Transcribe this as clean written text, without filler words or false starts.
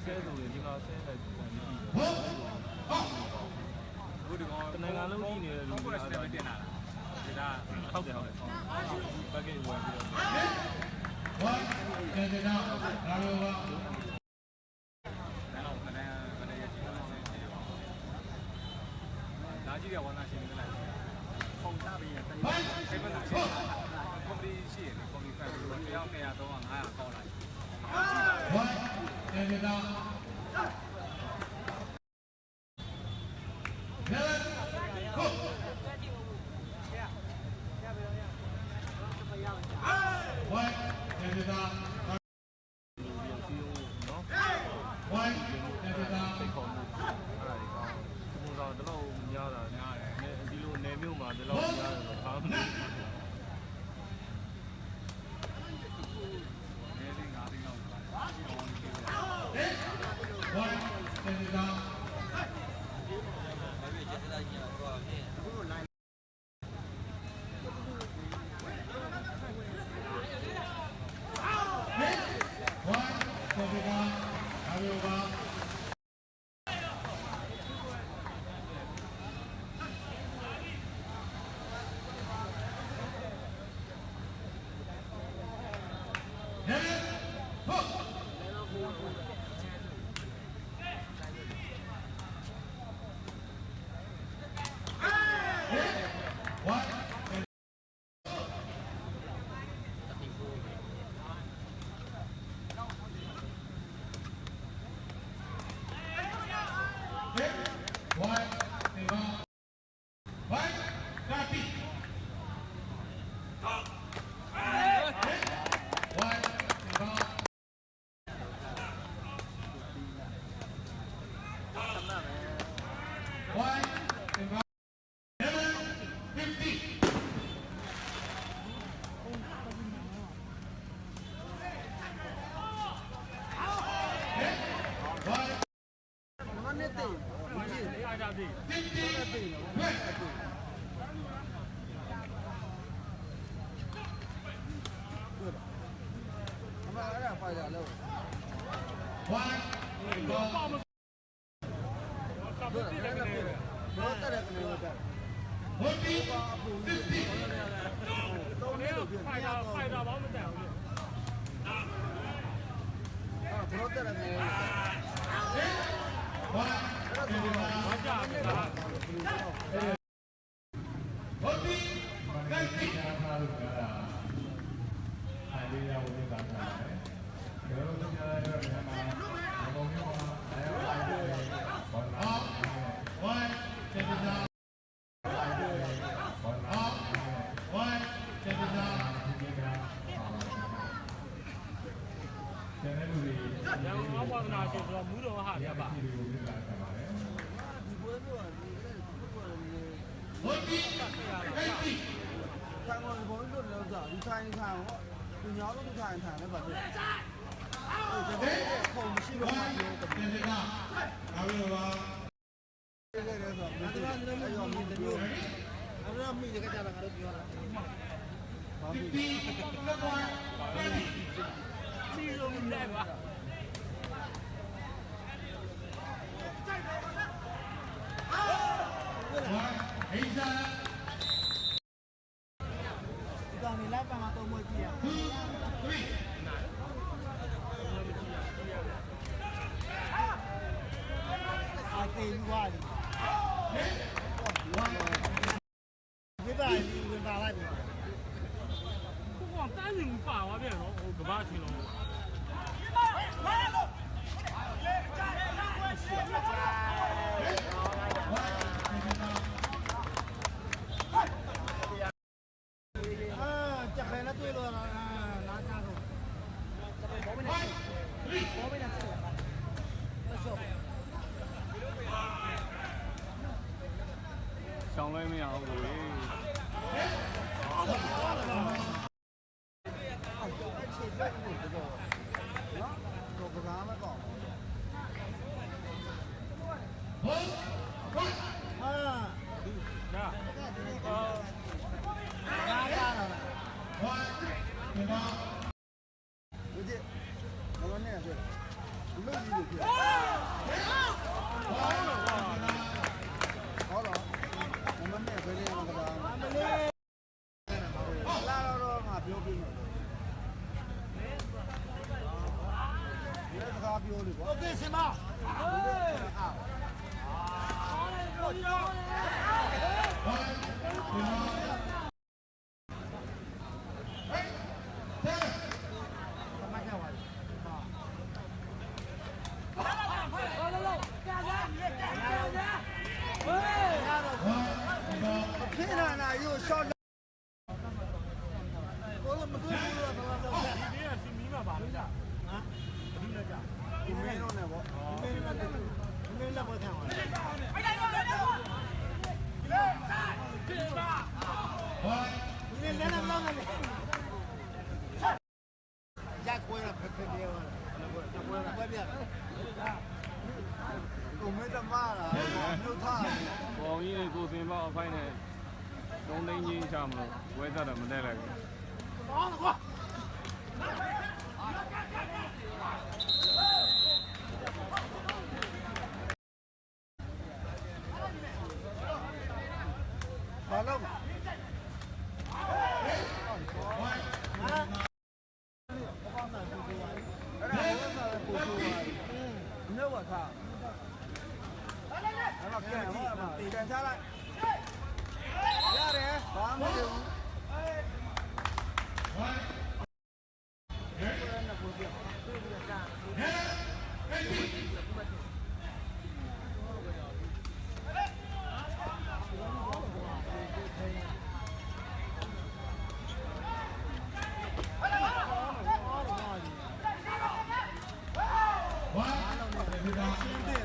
ဆဲဆိုရင်ဒီမှာဆဲလိုက်ပုံပြီးပြီဘုဒီကောင်တနင်္ဂနွေလုံးကြီးနေတဲ့လူတွေအားလုံးတင်လာတာဟုတ်တယ်ပက်ကစ်ဝင်ပြီးတော့ဝါကျေကျေနာဘာလို့ပါ拿几条往那些里面来，放大边的，这边哪些？工地些，工地快，不要给呀，都往哪呀高来。喂，听得到？来，go！喂，听得到？喂，听得到？တလောက်များတာများတယ်ဒီလိုနယ်မြို့မှာဒီလောက်များတယ်ဆိုတော့အားမလို့နေလေး9သိန်းလောက်ပါဟေးဘာတယ်ဒီကောင်ဘာဖြစ်ချက်လိုက်ညာတော့အခုလို line ဟေးဘာကိုဒီကောင်အားရပါရှောင်းလိုက်မရဘူးလေ ဟ လူကြီးတွေဖြစ်ဟုတ်လားမမနဲ့ဘယ်နေမှာကဘာမလေးလာတော့ငါပြောပြမယ်ဒီစကားပြောလို့โอเคဆင်မဖြစ်လာနာယူရှော့ကိုလိုမတွေ့ဘူးလားဘာလို့လဲဒီနေ့ကစီမီမှာပါလို့ကြာဟမ်ဒီနေ့ကြာဒီနေ့တော့ねပေါ့ဒီနေ့လက်ပွဲခံပါလေအဲ့ဒါတော့ဒီနေ့လည်းလောက်နေရကွဲရဖက်ဖက်ပြောတာကွဲပြကိုမေတ္တမာလာမြို့ထား ဘောင်ကြီးတွေကိုစင်ပေါအဖိုင်းနဲ့သုံးသိန်းချင်းချမလို့ဝဲစားတော့မတက်လိုက်ဘူး 好了，快！好了。没我操！点下来。压的，完没有？兄弟。